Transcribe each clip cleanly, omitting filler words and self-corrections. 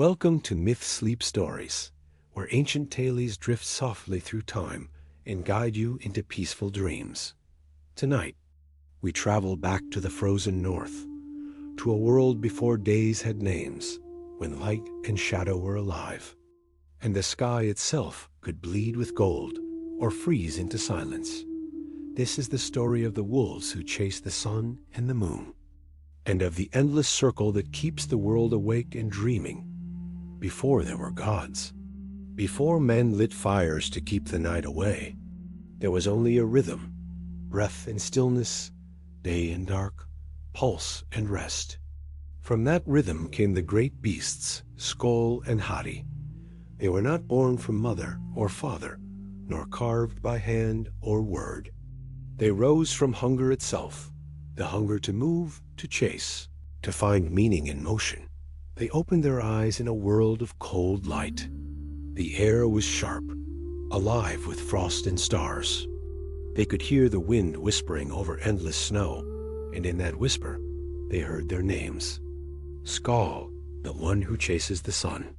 Welcome to Myth Sleep Stories, where ancient tales drift softly through time and guide you into peaceful dreams. Tonight, we travel back to the frozen north, to a world before days had names, when light and shadow were alive, and the sky itself could bleed with gold or freeze into silence. This is the story of the wolves who chase the sun and the moon, and of the endless circle that keeps the world awake and dreaming. Before there were gods, before men lit fires to keep the night away, there was only a rhythm, breath and stillness, day and dark, pulse and rest. From that rhythm came the great beasts, Sköll and Hati. They were not born from mother or father, nor carved by hand or word. They rose from hunger itself, the hunger to move, to chase, to find meaning in motion. They opened their eyes in a world of cold light. The air was sharp, alive with frost and stars. They could hear the wind whispering over endless snow, and in that whisper, they heard their names. Sköll, the one who chases the sun.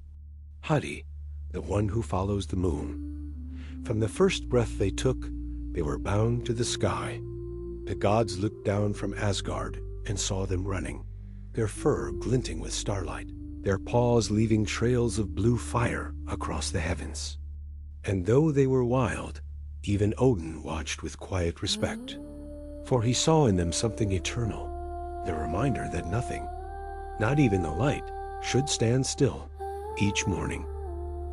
Hati, the one who follows the moon. From the first breath they took, they were bound to the sky. The gods looked down from Asgard and saw them running, their fur glinting with starlight, their paws leaving trails of blue fire across the heavens. And though they were wild, even Odin watched with quiet respect, for he saw in them something eternal, the reminder that nothing, not even the light, should stand still. Each morning,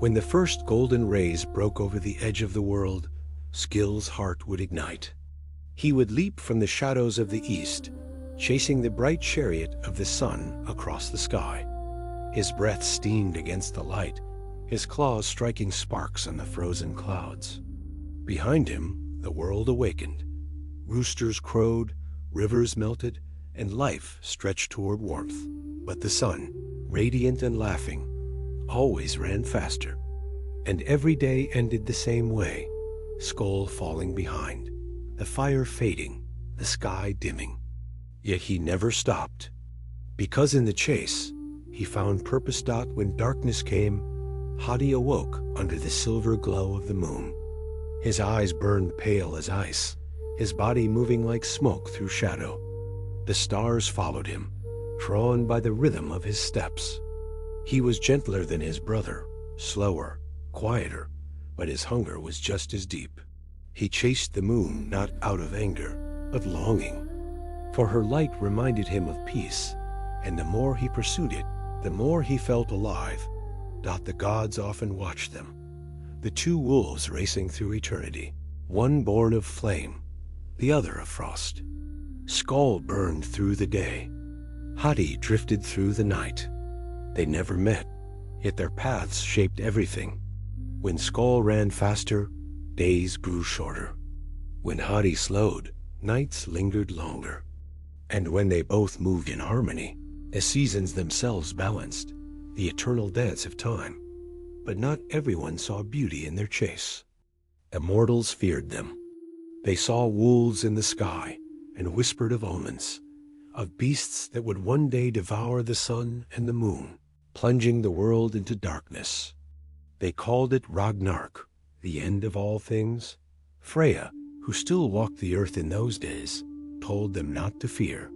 when the first golden rays broke over the edge of the world, Skill's heart would ignite. He would leap from the shadows of the east, chasing the bright chariot of the sun across the sky. His breath steamed against the light, his claws striking sparks on the frozen clouds. Behind him, the world awakened. Roosters crowed, rivers melted, and life stretched toward warmth. But the sun, radiant and laughing, always ran faster. And every day ended the same way, Sköll falling behind, the fire fading, the sky dimming. Yet he never stopped, because in the chase, he found purpose. When darkness came, Hati awoke under the silver glow of the moon. His eyes burned pale as ice, his body moving like smoke through shadow. The stars followed him, drawn by the rhythm of his steps. He was gentler than his brother, slower, quieter, but his hunger was just as deep. He chased the moon not out of anger, but longing. For her light reminded him of peace, and the more he pursued it, the more he felt alive. The gods often watched them, the two wolves racing through eternity, one born of flame, the other of frost. Sköll burned through the day, Hati drifted through the night. They never met, yet their paths shaped everything. When Sköll ran faster, days grew shorter. When Hati slowed, nights lingered longer. And when they both moved in harmony, the seasons themselves balanced, the eternal dance of time. But not everyone saw beauty in their chase. Immortals feared them. They saw wolves in the sky and whispered of omens, of beasts that would one day devour the sun and the moon, plunging the world into darkness. They called it Ragnarök, the end of all things. Freya, who still walked the earth in those days, told them not to fear.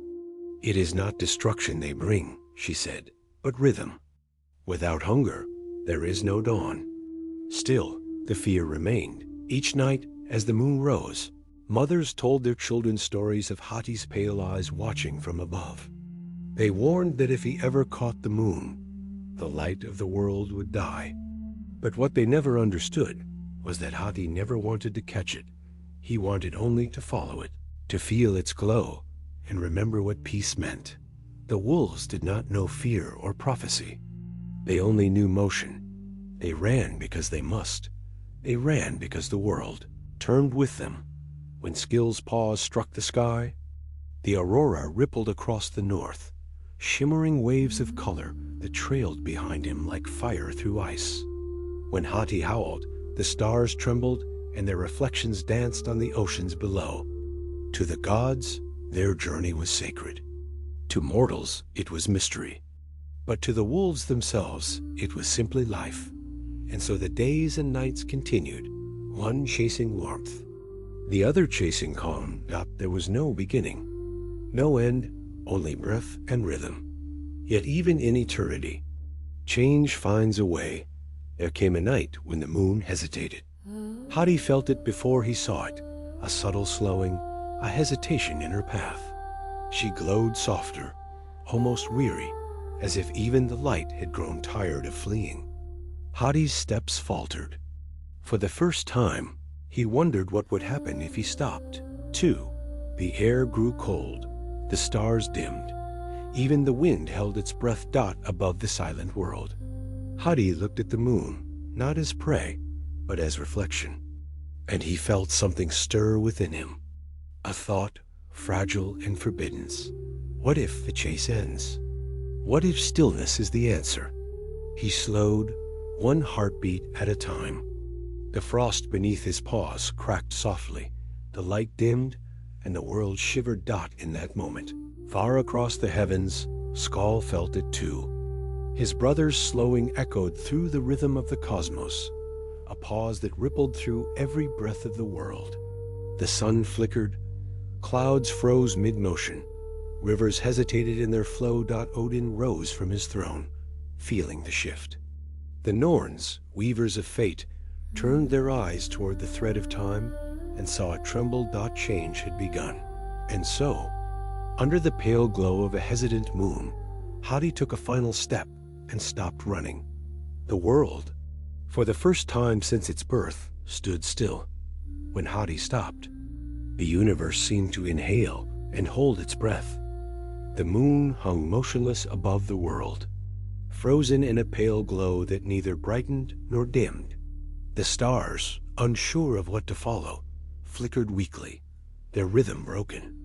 It is not destruction they bring, she said, but rhythm. Without hunger, there is no dawn. Still, the fear remained. Each night, as the moon rose, mothers told their children stories of Hati's pale eyes watching from above. They warned that if he ever caught the moon, the light of the world would die. But what they never understood was that Hati never wanted to catch it. He wanted only to follow it, to feel its glow, and remember what peace meant. The wolves did not know fear or prophecy. They only knew motion. They ran because they must. They ran because the world turned with them. When Skill's paws struck the sky, the aurora rippled across the north, shimmering waves of color that trailed behind him like fire through ice. When Hati howled, the stars trembled and their reflections danced on the oceans below. To the gods, their journey was sacred. To mortals, it was mystery. But to the wolves themselves, it was simply life. And so the days and nights continued, one chasing warmth, the other chasing calm. There was no beginning, no end, only breath and rhythm. Yet even in eternity, change finds a way. There came a night when the moon hesitated. Hati felt it before he saw it, a subtle slowing, a hesitation in her path. She glowed softer, almost weary, as if even the light had grown tired of fleeing. Hati's steps faltered. For the first time, he wondered what would happen if he stopped. Too, the air grew cold, the stars dimmed. Even the wind held its breath above the silent world. Hati looked at the moon, not as prey, but as reflection. And he felt something stir within him. A thought, fragile and forbidden. What if the chase ends? What if stillness is the answer? He slowed, one heartbeat at a time. The frost beneath his paws cracked softly, the light dimmed, and the world shivered. In that moment, far across the heavens, Sköll felt it too. His brother's slowing echoed through the rhythm of the cosmos, a pause that rippled through every breath of the world. The sun flickered, clouds froze mid-motion, rivers hesitated in their flow. Odin rose from his throne, feeling the shift. The Norns, weavers of fate, turned their eyes toward the thread of time and saw a tremble. Change had begun. And so, under the pale glow of a hesitant moon, Hati took a final step and stopped running. The world, for the first time since its birth, stood still. When Hati stopped, the universe seemed to inhale and hold its breath. The moon hung motionless above the world, frozen in a pale glow that neither brightened nor dimmed. The stars, unsure of what to follow, flickered weakly, their rhythm broken.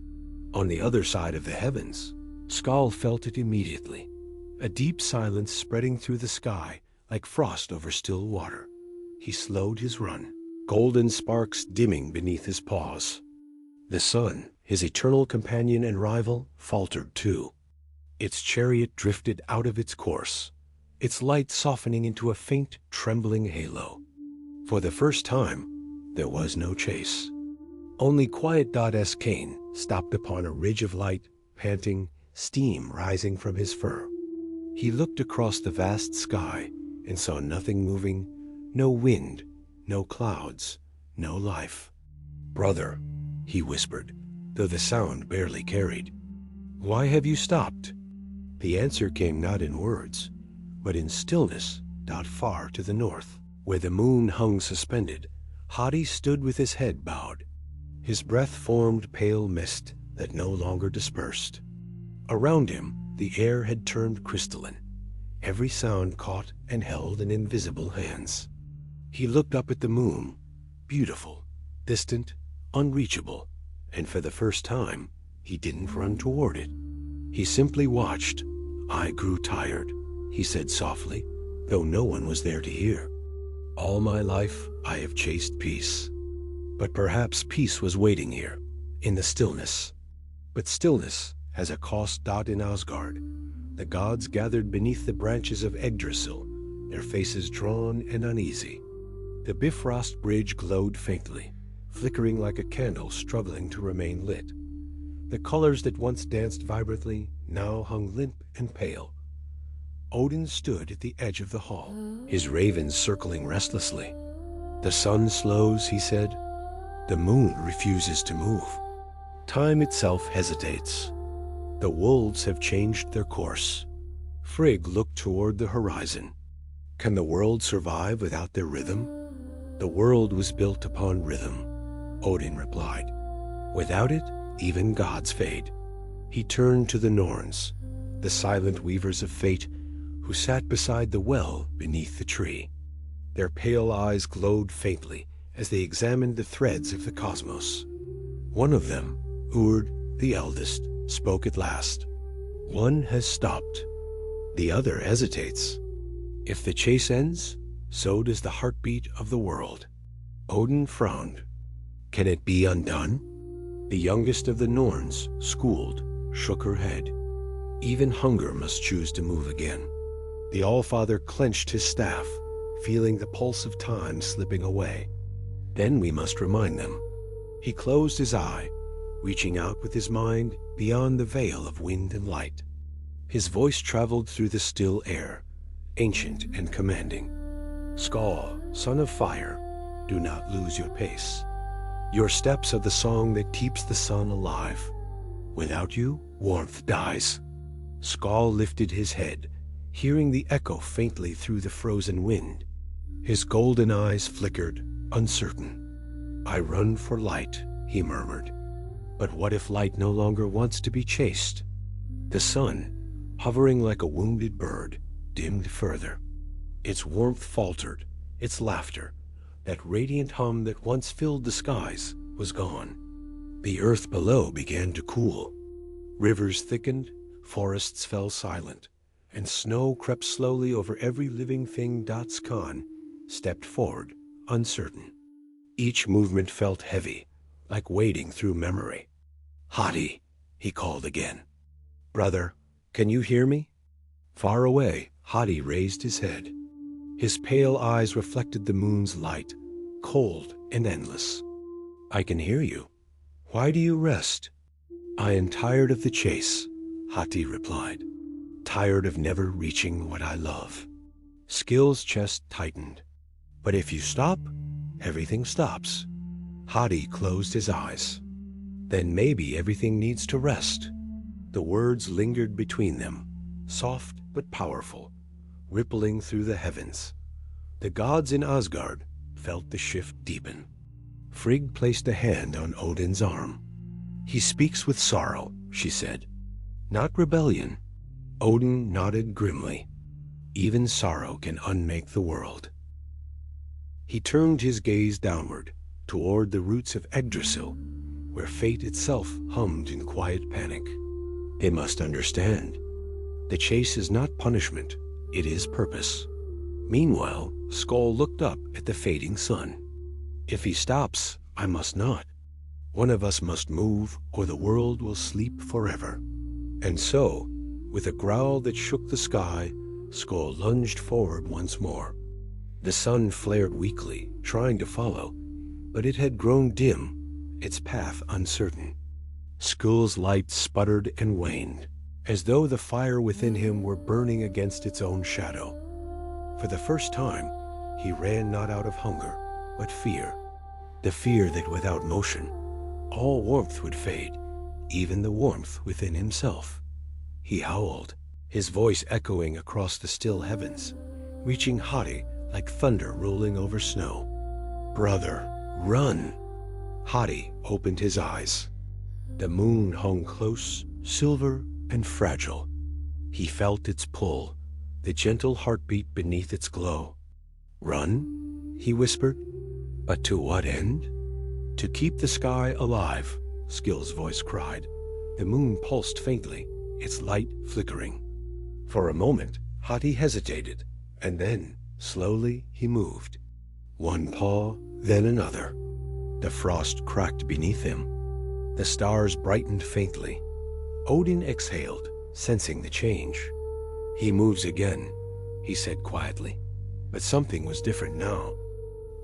On the other side of the heavens, Sköll felt it immediately, a deep silence spreading through the sky like frost over still water. He slowed his run, golden sparks dimming beneath his paws. The sun, his eternal companion and rival, faltered too. Its chariot drifted out of its course, its light softening into a faint, trembling halo. For the first time, there was no chase. Only quiet. Kane stopped upon a ridge of light, panting, steam rising from his fur. He looked across the vast sky and saw nothing moving, no wind, no clouds, no life. "Brother," he whispered, though the sound barely carried, "why have you stopped?" The answer came not in words, but in stillness. Far to the north, where the moon hung suspended, Hati stood with his head bowed. His breath formed pale mist that no longer dispersed. Around him, the air had turned crystalline, every sound caught and held in invisible hands. He looked up at the moon, beautiful, distant, unreachable, and for the first time, he didn't run toward it. He simply watched. "I grew tired," he said softly, though no one was there to hear. "All my life, I have chased peace. But perhaps peace was waiting here, in the stillness. But stillness has a cost. In Asgard, the gods gathered beneath the branches of Yggdrasil, their faces drawn and uneasy. The Bifrost bridge glowed faintly, flickering like a candle struggling to remain lit. The colors that once danced vibrantly now hung limp and pale. Odin stood at the edge of the hall, his ravens circling restlessly. "The sun slows," he said. "The moon refuses to move. Time itself hesitates. The wolves have changed their course." Frigg looked toward the horizon. "Can the world survive without their rhythm?" "The world was built upon rhythm," Odin replied. "Without it, even gods fade." He turned to the Norns, the silent weavers of fate, who sat beside the well beneath the tree. Their pale eyes glowed faintly as they examined the threads of the cosmos. One of them, Urd, the eldest, spoke at last. "One has stopped. The other hesitates. If the chase ends, so does the heartbeat of the world." Odin frowned. "Can it be undone?" The youngest of the Norns, schooled, shook her head. "Even hunger must choose to move again." The Allfather clenched his staff, feeling the pulse of time slipping away. Then we must remind them. He closed his eye, reaching out with his mind beyond the veil of wind and light. His voice traveled through the still air, ancient and commanding. Sköll, son of fire, do not lose your pace. Your steps are the song that keeps the sun alive. Without you, warmth dies. Sköll lifted his head, hearing the echo faintly through the frozen wind. His golden eyes flickered, uncertain. I run for light, he murmured. But what if light no longer wants to be chased? The sun, hovering like a wounded bird, dimmed further. Its warmth faltered, its laughter, that radiant hum that once filled the skies, was gone. The earth below began to cool. Rivers thickened, forests fell silent, and snow crept slowly over every living thing. Khan stepped forward, uncertain. Each movement felt heavy, like wading through memory. Hati, he called again. Brother, can you hear me? Far away, Hati raised his head. His pale eyes reflected the moon's light, cold and endless. I can hear you. Why do you rest? I am tired of the chase, Hati replied. Tired of never reaching what I love. Skill's chest tightened. But if you stop, everything stops. Hati closed his eyes. Then maybe everything needs to rest. The words lingered between them, soft but powerful, rippling through the heavens. The gods in Asgard felt the shift deepen. Frigg placed a hand on Odin's arm. He speaks with sorrow, she said. Not rebellion. Odin nodded grimly. Even sorrow can unmake the world. He turned his gaze downward, toward the roots of Yggdrasil, where fate itself hummed in quiet panic. They must understand. The chase is not punishment, it is purpose. Meanwhile, Sköll looked up at the fading sun. If he stops, I must not. One of us must move, or the world will sleep forever. And so, with a growl that shook the sky, Sköll lunged forward once more. The sun flared weakly, trying to follow, but it had grown dim, its path uncertain. Sköll's light sputtered and waned, as though the fire within him were burning against its own shadow. For the first time, he ran not out of hunger, but fear. The fear that without motion, all warmth would fade, even the warmth within himself. He howled, his voice echoing across the still heavens, reaching Hati like thunder rolling over snow. Brother, run! Hati opened his eyes. The moon hung close, silver and fragile. He felt its pull, the gentle heartbeat beneath its glow. Run? He whispered. But to what end? To keep the sky alive, Skill's voice cried. The moon pulsed faintly, its light flickering. For a moment, Hati hesitated, and then, slowly, he moved. One paw, then another. The frost cracked beneath him. The stars brightened faintly. Odin exhaled, sensing the change. He moves again, he said quietly. But something was different now.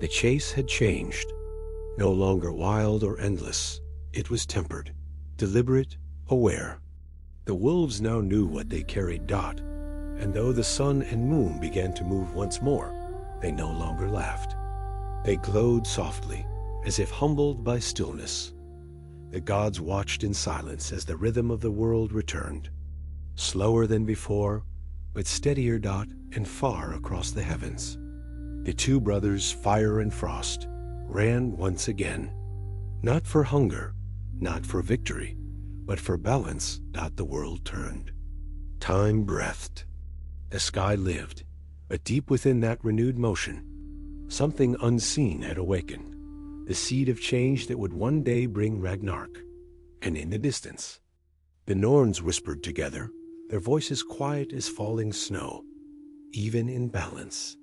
The chase had changed. No longer wild or endless, it was tempered, deliberate, aware. The wolves now knew what they carried. And though the sun and moon began to move once more, they no longer laughed. They glowed softly, as if humbled by stillness. The gods watched in silence as the rhythm of the world returned. Slower than before, but steadier. And far across the heavens. The two brothers, Fire and Frost, ran once again. Not for hunger, not for victory, but for balance. The world turned. Time breathed. The sky lived, but deep within that renewed motion, something unseen had awakened, the seed of change that would one day bring Ragnarok. And in the distance, the Norns whispered together, their voices quiet as falling snow, even in balance.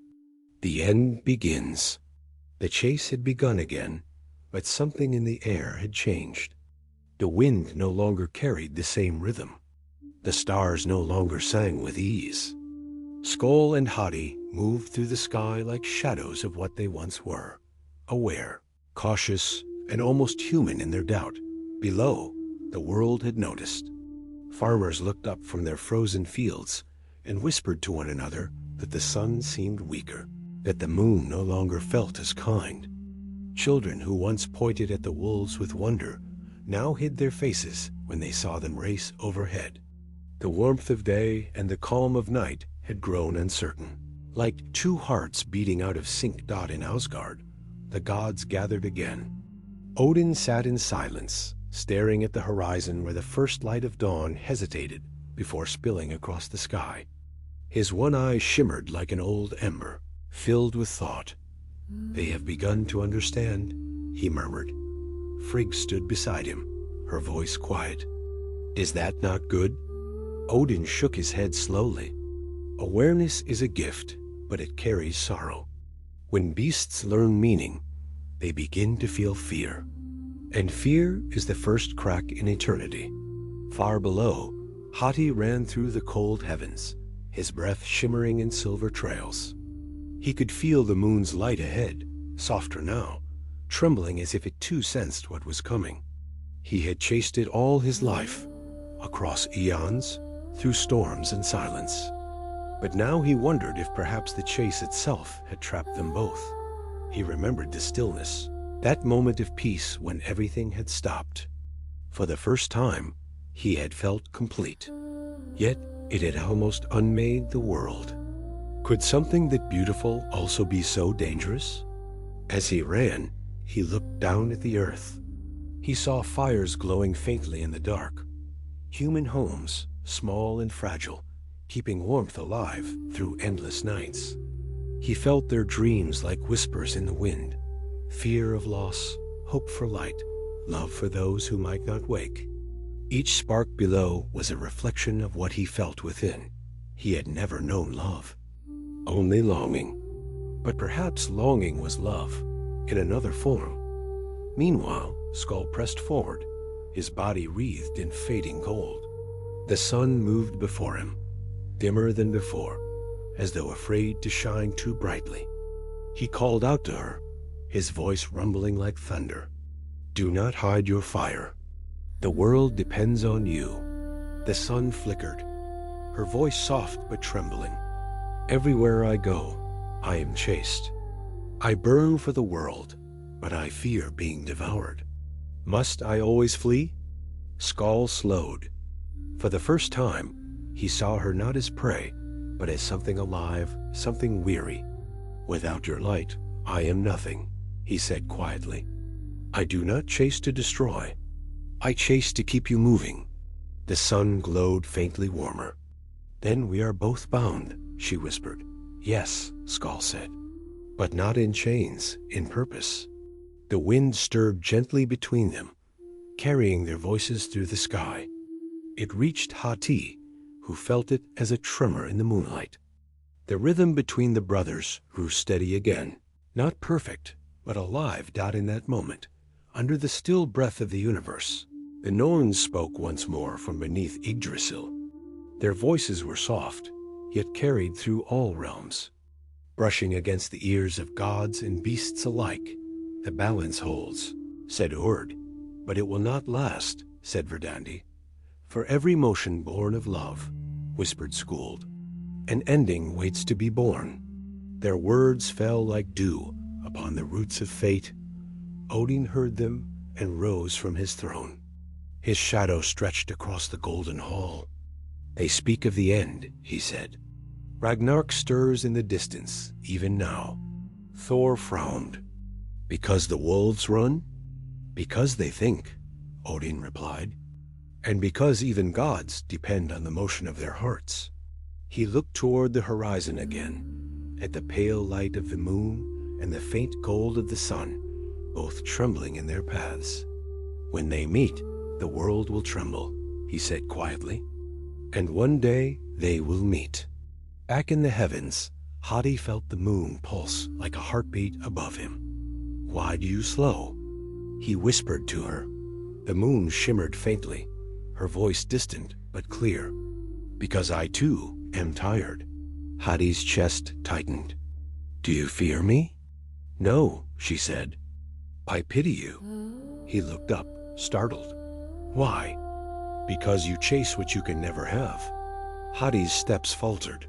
The end begins. The chase had begun again, but something in the air had changed. The wind no longer carried the same rhythm. The stars no longer sang with ease. Sköll and Hati moved through the sky like shadows of what they once were, aware, cautious, and almost human in their doubt. Below, the world had noticed. Farmers looked up from their frozen fields and whispered to one another that the sun seemed weaker, that the moon no longer felt as kind. Children who once pointed at the wolves with wonder now hid their faces when they saw them race overhead. The warmth of day and the calm of night had grown uncertain. Like two hearts beating out of sync. In Asgard, the gods gathered again. Odin sat in silence, staring at the horizon where the first light of dawn hesitated before spilling across the sky. His one eye shimmered like an old ember, filled with thought. "They have begun to understand," he murmured. Frigg stood beside him, her voice quiet. "Is that not good?" Odin shook his head slowly. "Awareness is a gift, but it carries sorrow. When beasts learn meaning, they begin to feel fear. And fear is the first crack in eternity." Far below, Hati ran through the cold heavens, his breath shimmering in silver trails. He could feel the moon's light ahead, softer now, trembling as if it too sensed what was coming. He had chased it all his life, across eons, through storms and silence. But now he wondered if perhaps the chase itself had trapped them both. He remembered the stillness, that moment of peace when everything had stopped. For the first time, he had felt complete. Yet it had almost unmade the world. Could something that beautiful also be so dangerous? As he ran, he looked down at the earth. He saw fires glowing faintly in the dark. Human homes, small and fragile, keeping warmth alive through endless nights. He felt their dreams like whispers in the wind. Fear of loss, hope for light, love for those who might not wake. Each spark below was a reflection of what he felt within. He had never known love, only longing. But perhaps longing was love, in another form. Meanwhile, Sköll pressed forward, his body wreathed in fading gold. The sun moved before him, dimmer than before, as though afraid to shine too brightly. He called out to her, his voice rumbling like thunder. "Do not hide your fire. The world depends on you." The sun flickered, her voice soft but trembling. "Everywhere I go, I am chased. I burn for the world, but I fear being devoured. Must I always flee?" Sköll slowed. For the first time, he saw her not as prey, but as something alive, something weary. "Without your light, I am nothing," he said quietly. "I do not chase to destroy. I chase to keep you moving." The sun glowed faintly warmer. "Then we are both bound," she whispered. "Yes," Sköll said, "but not in chains, in purpose." The wind stirred gently between them, carrying their voices through the sky. It reached Hati, who felt it as a tremor in the moonlight. The rhythm between the brothers grew steady again, not perfect, but alive. In that moment, under the still breath of the universe, the Norns spoke once more from beneath Yggdrasil. Their voices were soft, yet carried through all realms, brushing against the ears of gods and beasts alike. "The balance holds," said Urd. "But it will not last," said Verdandi. "For every motion born of love," whispered Skuld, "an ending waits to be born." Their words fell like dew upon the roots of fate. Odin heard them and rose from his throne. His shadow stretched across the golden hall. "They speak of the end," he said. "Ragnarok stirs in the distance, even now." Thor frowned. "Because the wolves run?" "Because they think," Odin replied. "And because even gods depend on the motion of their hearts." He looked toward the horizon again, at the pale light of the moon and the faint gold of the sun, both trembling in their paths. "When they meet, the world will tremble," he said quietly. "And one day they will meet." Back in the heavens, Hati felt the moon pulse like a heartbeat above him. "Why do you slow?" he whispered to her. The moon shimmered faintly, her voice distant but clear. "Because I too am tired." Hati's chest tightened. "Do you fear me?" "No," she said. "I pity you." He looked up, startled. "Why?" "Because you chase what you can never have." Hati's steps faltered.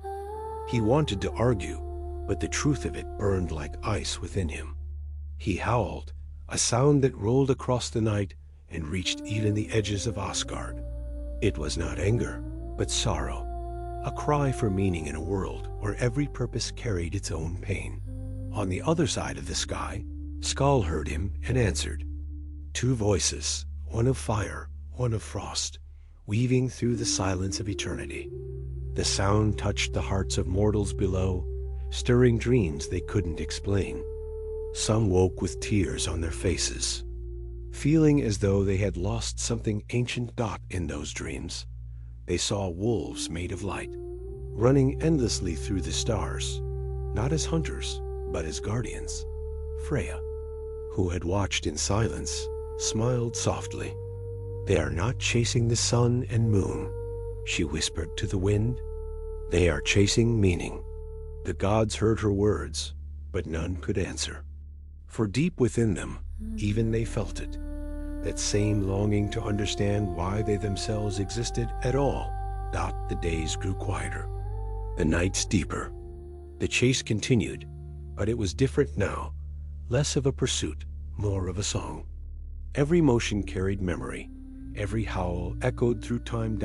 He wanted to argue, but the truth of it burned like ice within him. He howled, a sound that rolled across the night and reached even the edges of Asgard. It was not anger, but sorrow, a cry for meaning in a world where every purpose carried its own pain. On the other side of the sky, Sköll heard him and answered. Two voices, one of fire, one of frost, weaving through the silence of eternity. The sound touched the hearts of mortals below, stirring dreams they couldn't explain. Some woke with tears on their faces, feeling as though they had lost something ancient in those dreams. They saw wolves made of light, running endlessly through the stars, not as hunters, but as guardians. Freya, who had watched in silence, smiled softly. "They are not chasing the sun and moon," she whispered to the wind. "They are chasing meaning." The gods heard her words, but none could answer. For deep within them, even they felt it, that same longing to understand why they themselves existed at all. The days grew quieter, the nights deeper. The chase continued, but it was different now, less of a pursuit, more of a song. Every motion carried memory, every howl echoed through time.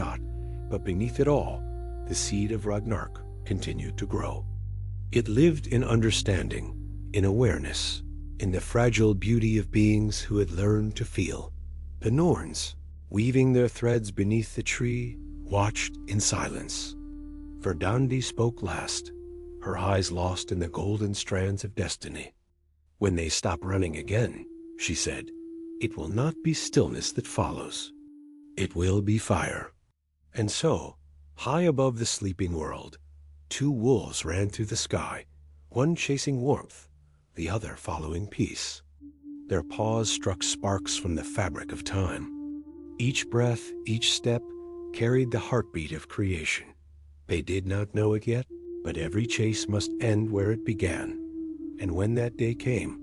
But beneath it all, the seed of Ragnarok continued to grow. It lived in understanding, in awareness, in the fragile beauty of beings who had learned to feel. The Norns, weaving their threads beneath the tree, watched in silence. Verdandi spoke last, her eyes lost in the golden strands of destiny. "When they stop running again," she said, "it will not be stillness that follows. It will be fire." And so, high above the sleeping world, two wolves ran through the sky, one chasing warmth, the other following peace. Their paws struck sparks from the fabric of time. Each breath, each step, carried the heartbeat of creation. They did not know it yet, but every chase must end where it began. And when that day came,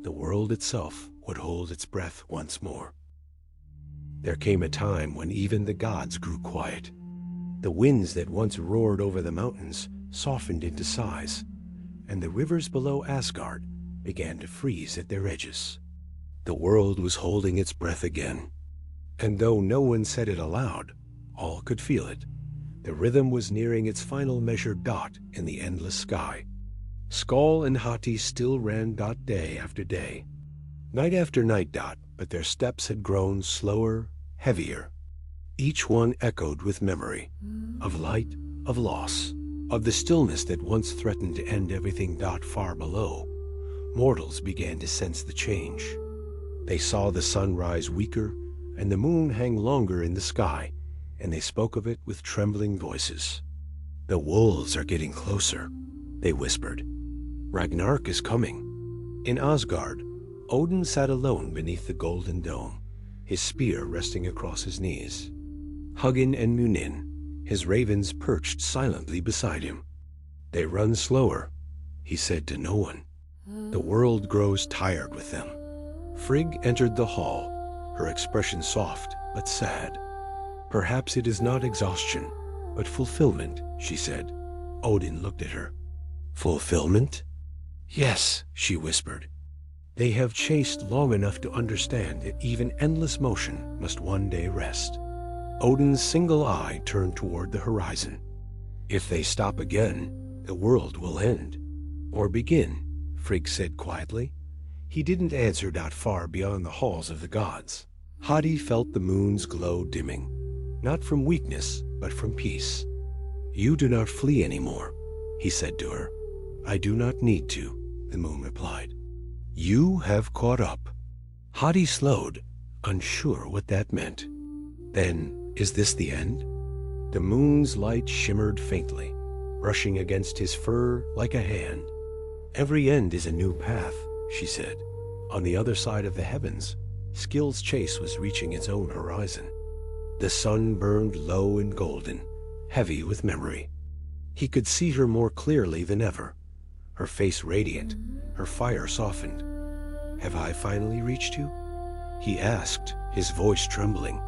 the world itself would hold its breath once more. There came a time when even the gods grew quiet. The winds that once roared over the mountains softened into sighs, and the rivers below Asgard began to freeze at their edges. The world was holding its breath again. And though no one said it aloud, all could feel it. The rhythm was nearing its final measured in the endless sky. Sköll and Hati still ran day after day, night after night, but their steps had grown slower, heavier. Each one echoed with memory of light, of loss, of the stillness that once threatened to end everything. Far below, mortals began to sense the change. They saw the sun rise weaker and the moon hang longer in the sky, and they spoke of it with trembling voices. "The wolves are getting closer," they whispered. "Ragnarok is coming." In Asgard, Odin sat alone beneath the golden dome, his spear resting across his knees. Hugin and Munin, his ravens, perched silently beside him. "They run slower," he said to no one. "The world grows tired with them." Frigg entered the hall, her expression soft but sad. "Perhaps it is not exhaustion, but fulfillment," she said. Odin looked at her. "Fulfillment?" "Yes," she whispered. "They have chased long enough to understand that even endless motion must one day rest." Odin's single eye turned toward the horizon. "If they stop again, the world will end." "Or begin," Frigg said quietly. He didn't answer far beyond the halls of the gods. Hati felt the moon's glow dimming, not from weakness, but from peace. "You do not flee anymore," he said to her. "I do not need to," the moon replied. "You have caught up." Hati slowed, unsure what that meant. "Then, is this the end?" The moon's light shimmered faintly, brushing against his fur like a hand. "Every end is a new path," she said. On the other side of the heavens, Skill's chase was reaching its own horizon. The sun burned low and golden, heavy with memory. He could see her more clearly than ever, her face radiant, her fire softened. "Have I finally reached you?" he asked, his voice trembling.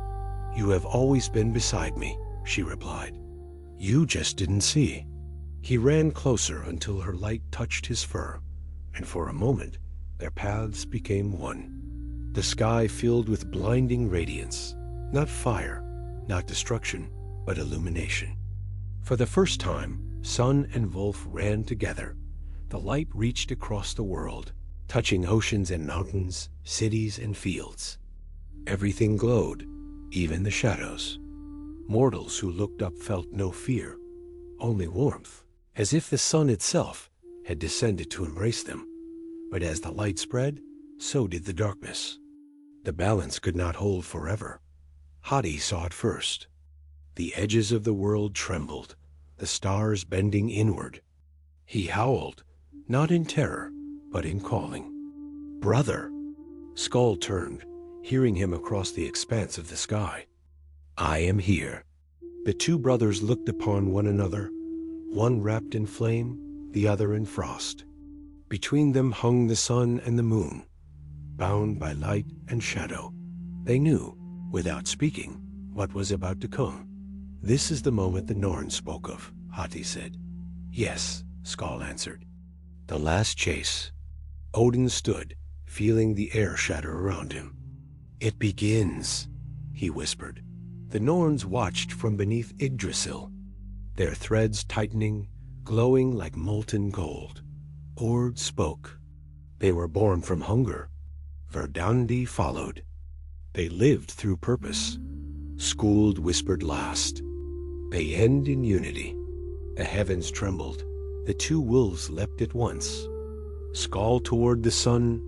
"You have always been beside me," she replied. "You just didn't see." He ran closer until her light touched his fur, and for a moment their paths became one. The sky filled with blinding radiance, not fire, not destruction, but illumination. For the first time, sun and wolf ran together. The light reached across the world, touching oceans and mountains, cities and fields. Everything glowed, even the shadows. Mortals who looked up felt no fear, only warmth, as if the sun itself had descended to embrace them. But as the light spread, so did the darkness. The balance could not hold forever. Hati saw it first. The edges of the world trembled, the stars bending inward. He howled, not in terror, but in calling. "Brother!" Sköll turned, hearing him across the expanse of the sky. "I am here." The two brothers looked upon one another, one wrapped in flame, the other in frost. Between them hung the sun and the moon, bound by light and shadow. They knew, without speaking, what was about to come. "This is the moment the Norns spoke of," Hati said. "Yes," Sköll answered. "The last chase." Odin stood, feeling the air shatter around him. "It begins," he whispered. The Norns watched from beneath Yggdrasil, their threads tightening, glowing like molten gold. Ord spoke. They were born from hunger. Verdandi followed. They lived through purpose. Skuld whispered last. They end in unity. The heavens trembled. The two wolves leapt at once. Sköll toward the sun,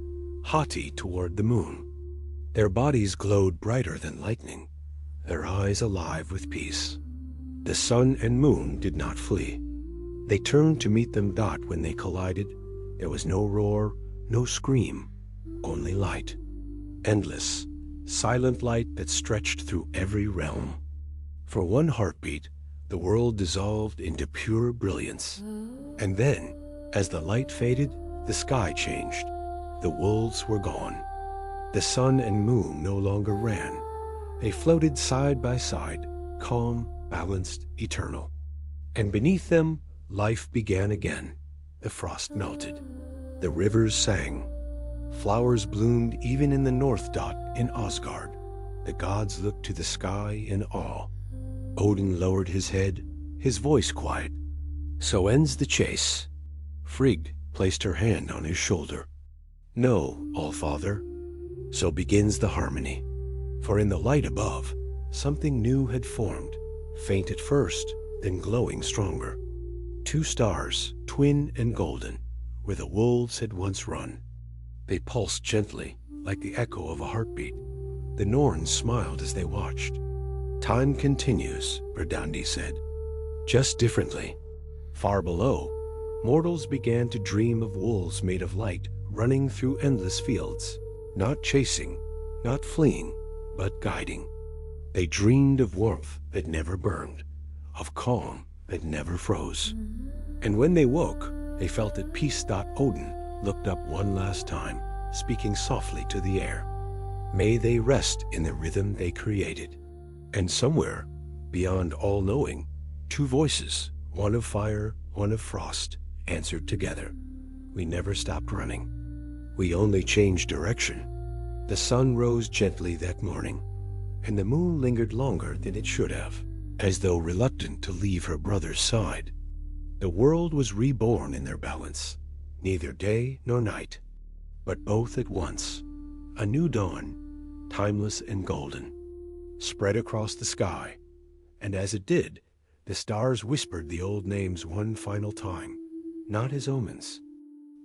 Hati toward the moon. Their bodies glowed brighter than lightning, their eyes alive with peace. The sun and moon did not flee. They turned to meet them. When they collided, there was no roar, no scream, only light. Endless, silent light that stretched through every realm. For one heartbeat, the world dissolved into pure brilliance. And then, as the light faded, the sky changed. The wolves were gone. The sun and moon no longer ran. They floated side by side, calm, balanced, eternal. And beneath them, life began again. The frost melted. The rivers sang. Flowers bloomed even in the north. In Asgard, the gods looked to the sky in awe. Odin lowered his head, his voice quiet. "So ends the chase." Frigg placed her hand on his shoulder. "No, Allfather. So begins the harmony." For in the light above, something new had formed, faint at first, then glowing stronger. Two stars, twin and golden, where the wolves had once run. They pulsed gently, like the echo of a heartbeat. The Norns smiled as they watched. "Time continues," Verdandi said, "just differently." Far below, mortals began to dream of wolves made of light running through endless fields, not chasing, not fleeing, but guiding. They dreamed of warmth that never burned, of calm that never froze. And when they woke, they felt at peace. Odin looked up one last time, speaking softly to the air. May they rest in the rhythm they created. And somewhere, beyond all knowing, two voices, one of fire, one of frost, answered together. We never stopped running. We only changed direction. The sun rose gently that morning, and the moon lingered longer than it should have, as though reluctant to leave her brother's side. The world was reborn in their balance, neither day nor night, but both at once. A new dawn, timeless and golden, spread across the sky, and as it did, the stars whispered the old names one final time, not as omens,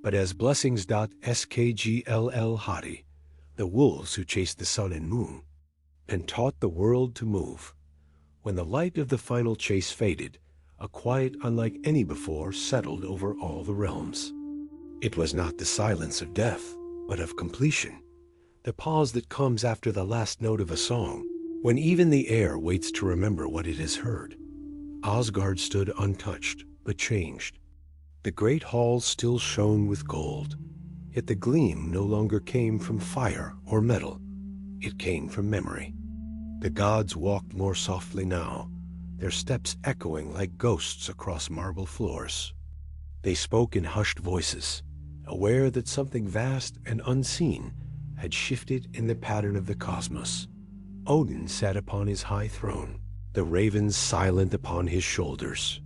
but as blessings. Sköll Hati, the wolves who chased the sun and moon, and taught the world to move. When the light of the final chase faded, a quiet unlike any before settled over all the realms. It was not the silence of death, but of completion, the pause that comes after the last note of a song, when even the air waits to remember what it has heard. Asgard stood untouched, but changed. The great halls still shone with gold, yet the gleam no longer came from fire or metal. It came from memory. The gods walked more softly now, their steps echoing like ghosts across marble floors. They spoke in hushed voices, aware that something vast and unseen had shifted in the pattern of the cosmos. Odin sat upon his high throne, the ravens silent upon his shoulders.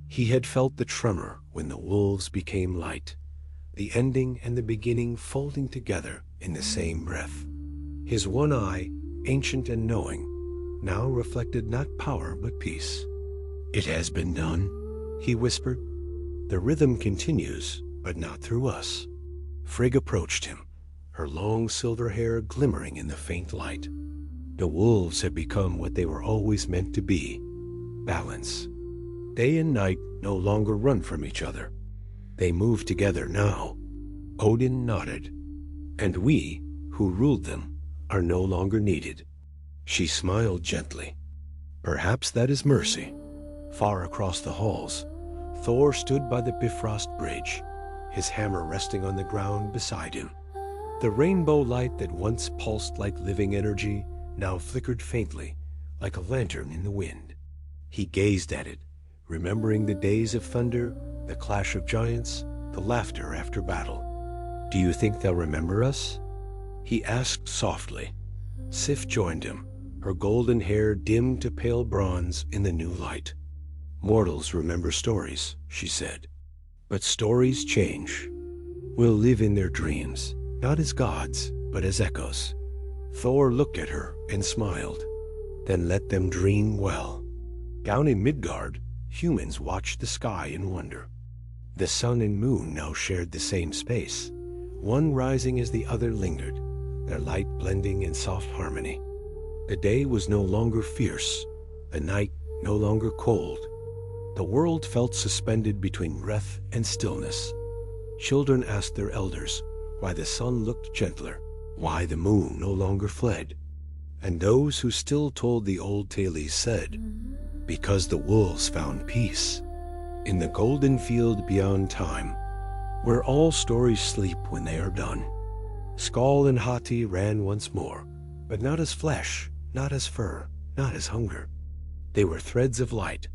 He had felt the tremor when the wolves became light, the ending and the beginning folding together in the same breath. His one eye, ancient and knowing, now reflected not power but peace. "It has been done," he whispered. "The rhythm continues, but not through us." Frigg approached him, her long silver hair glimmering in the faint light. "The wolves have become what they were always meant to be: balance. Day and night no longer run from each other. They move together now." Odin nodded. "And we, who ruled them, are no longer needed." She smiled gently. "Perhaps that is mercy." Far across the halls, Thor stood by the Bifrost Bridge, his hammer resting on the ground beside him. The rainbow light that once pulsed like living energy now flickered faintly, like a lantern in the wind. He gazed at it, remembering the days of thunder, the clash of giants, the laughter after battle. "Do you think they'll remember us?" he asked softly. Sif joined him, her golden hair dimmed to pale bronze in the new light. "Mortals remember stories," she said. "But stories change. We'll live in their dreams, not as gods, but as echoes." Thor looked at her and smiled. "Then let them dream well." Down in Midgard, humans watched the sky in wonder. The sun and moon now shared the same space, one rising as the other lingered, their light blending in soft harmony. The day was no longer fierce, the night no longer cold. The world felt suspended between breath and stillness. Children asked their elders why the sun looked gentler, why the moon no longer fled. And those who still told the old tales said, "Because the wolves found peace." In the golden field beyond time, where all stories sleep when they are done, Sköll and Hati ran once more, but not as flesh, not as fur, not as hunger. They were threads of light,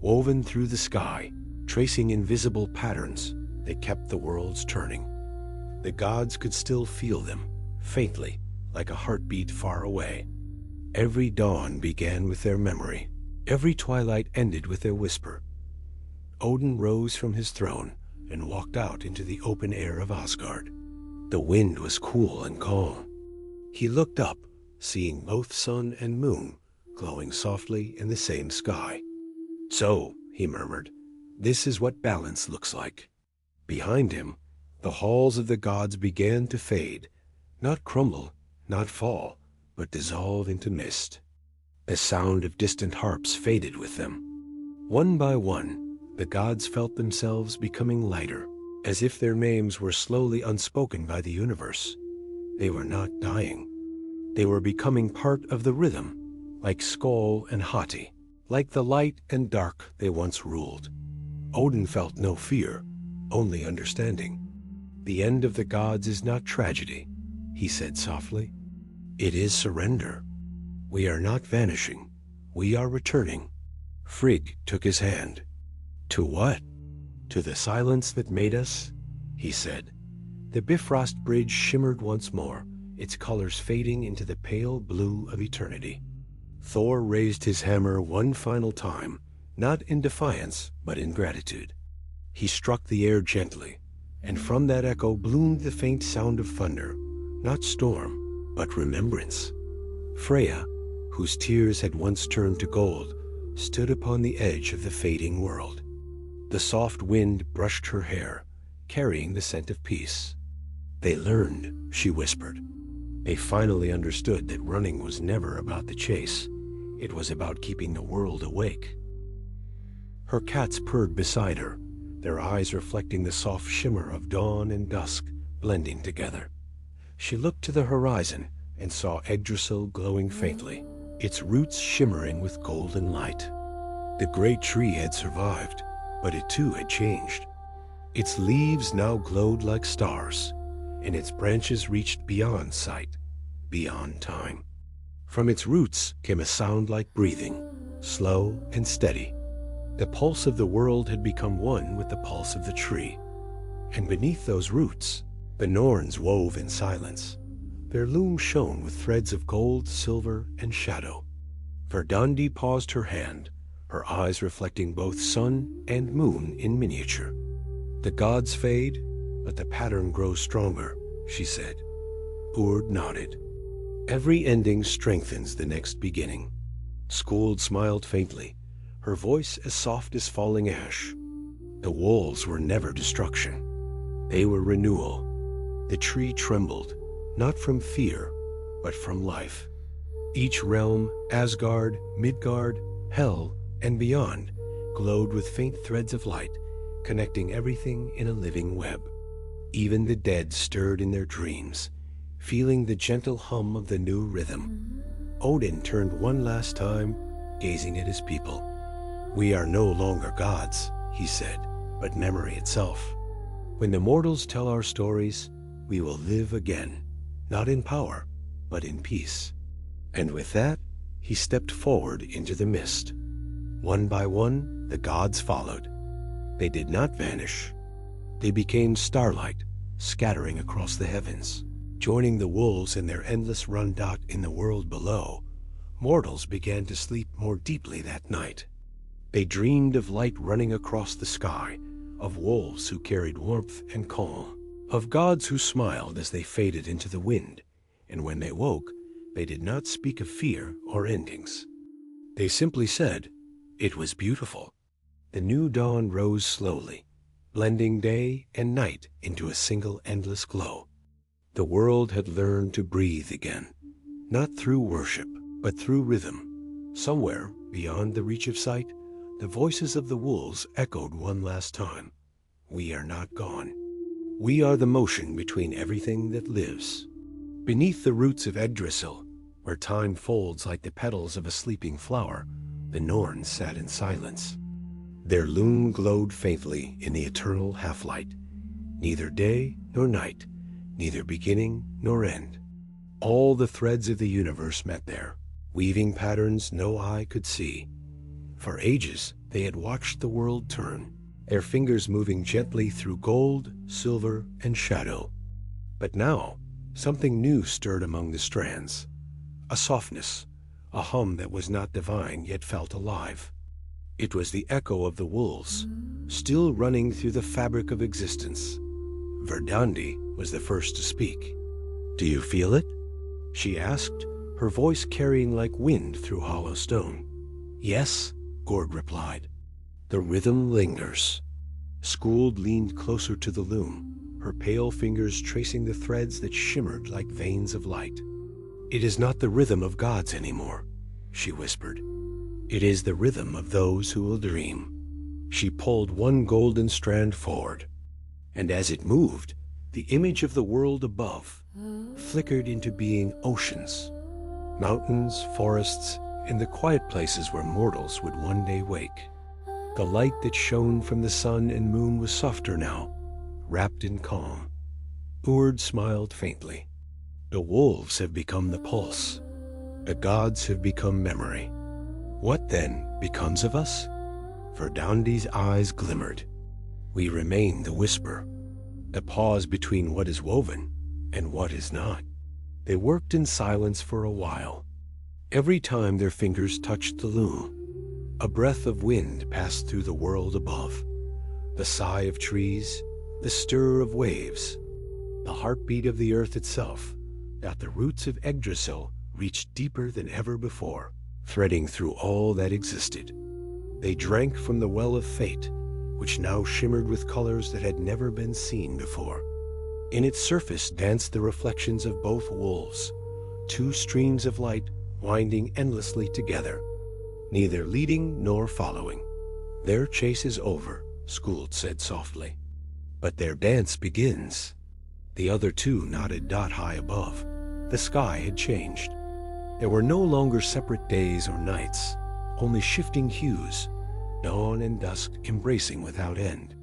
woven through the sky, tracing invisible patterns that kept the worlds turning. The gods could still feel them, faintly, like a heartbeat far away. Every dawn began with their memory. Every twilight ended with their whisper. Odin rose from his throne and walked out into the open air of Asgard. The wind was cool and calm. He looked up, seeing both sun and moon glowing softly in the same sky. "So," he murmured, "this is what balance looks like." Behind him, the halls of the gods began to fade, not crumble, not fall, but dissolve into mist. The sound of distant harps faded with them. One by one, the gods felt themselves becoming lighter, as if their names were slowly unspoken by the universe. They were not dying. They were becoming part of the rhythm, like Sköll and Hati, like the light and dark they once ruled. Odin felt no fear, only understanding. "The end of the gods is not tragedy," he said softly. "It is surrender. We are not vanishing. We are returning." Frigg took his hand. "To what?" "To the silence that made us," he said. The Bifrost Bridge shimmered once more, its colors fading into the pale blue of eternity. Thor raised his hammer one final time, not in defiance, but in gratitude. He struck the air gently, and from that echo bloomed the faint sound of thunder, not storm, but remembrance. Freya, whose tears had once turned to gold, stood upon the edge of the fading world. The soft wind brushed her hair, carrying the scent of peace. "They learned," she whispered. "They finally understood that running was never about the chase. It was about keeping the world awake." Her cats purred beside her, their eyes reflecting the soft shimmer of dawn and dusk blending together. She looked to the horizon and saw Yggdrasil glowing faintly, its roots shimmering with golden light. The great tree had survived, But it too had changed. Its leaves now glowed like stars, and its branches reached beyond sight, beyond time. From its roots came a sound like breathing, slow and steady. The pulse of the world had become one with the pulse of the tree. And beneath those roots, the Norns wove in silence. Their loom shone with threads of gold, silver, and shadow. Verdandi paused her hand, her eyes reflecting both sun and moon in miniature. "The gods fade, but the pattern grows stronger," she said. Urd nodded. "Every ending strengthens the next beginning." Skuld smiled faintly, her voice as soft as falling ash. The wolves were never destruction. They were renewal. The tree trembled, not from fear, but from life. Each realm, Asgard, Midgard, Hell, and beyond, glowed with faint threads of light, connecting everything in a living web. Even the dead stirred in their dreams, feeling the gentle hum of the new rhythm. Odin turned one last time, gazing at his people. "We are no longer gods," he said, "but memory itself. When the mortals tell our stories, we will live again, not in power, but in peace." And with that, he stepped forward into the mist. One by one, the gods followed. They did not vanish. They became starlight, scattering across the heavens. Joining the wolves in their endless run in the world below, mortals began to sleep more deeply that night. They dreamed of light running across the sky, of wolves who carried warmth and calm, of gods who smiled as they faded into the wind, and when they woke, they did not speak of fear or endings. They simply said, "It was beautiful." The new dawn rose slowly, blending day and night into a single endless glow. The world had learned to breathe again, not through worship, but through rhythm. Somewhere, beyond the reach of sight, the voices of the wolves echoed one last time. "We are not gone. We are the motion between everything that lives." Beneath the roots of Yggdrasil, where time folds like the petals of a sleeping flower, the Norns sat in silence. Their loom glowed faintly in the eternal half-light. Neither day nor night, neither beginning nor end. All the threads of the universe met there, weaving patterns no eye could see. For ages, they had watched the world turn, their fingers moving gently through gold, silver, and shadow. But now, something new stirred among the strands. A softness, a hum that was not divine yet felt alive. It was the echo of the wolves, still running through the fabric of existence. Verdandi was the first to speak. "Do you feel it?" she asked, her voice carrying like wind through hollow stone. "Yes," Gord replied. "The rhythm lingers." Skuld leaned closer to the loom, her pale fingers tracing the threads that shimmered like veins of light. "It is not the rhythm of gods anymore," she whispered. "It is the rhythm of those who will dream." She pulled one golden strand forward, and as it moved, the image of the world above flickered into being oceans, mountains, forests, and the quiet places where mortals would one day wake. The light that shone from the sun and moon was softer now, wrapped in calm. Urd smiled faintly. "The wolves have become the pulse. The gods have become memory. What then becomes of us?" Verdandi's eyes glimmered. "We remain the whisper, the pause between what is woven and what is not." They worked in silence for a while. Every time their fingers touched the loom, a breath of wind passed through the world above. The sigh of trees, the stir of waves, the heartbeat of the earth itself, that the roots of Yggdrasil reached deeper than ever before, threading through all that existed. They drank from the well of fate, which now shimmered with colors that had never been seen before. In its surface danced the reflections of both wolves, two streams of light winding endlessly together, neither leading nor following. "Their chase is over," Skuld said softly. "But their dance begins." The other two nodded high above. The sky had changed. There were no longer separate days or nights, only shifting hues. dawn and dusk embracing without end.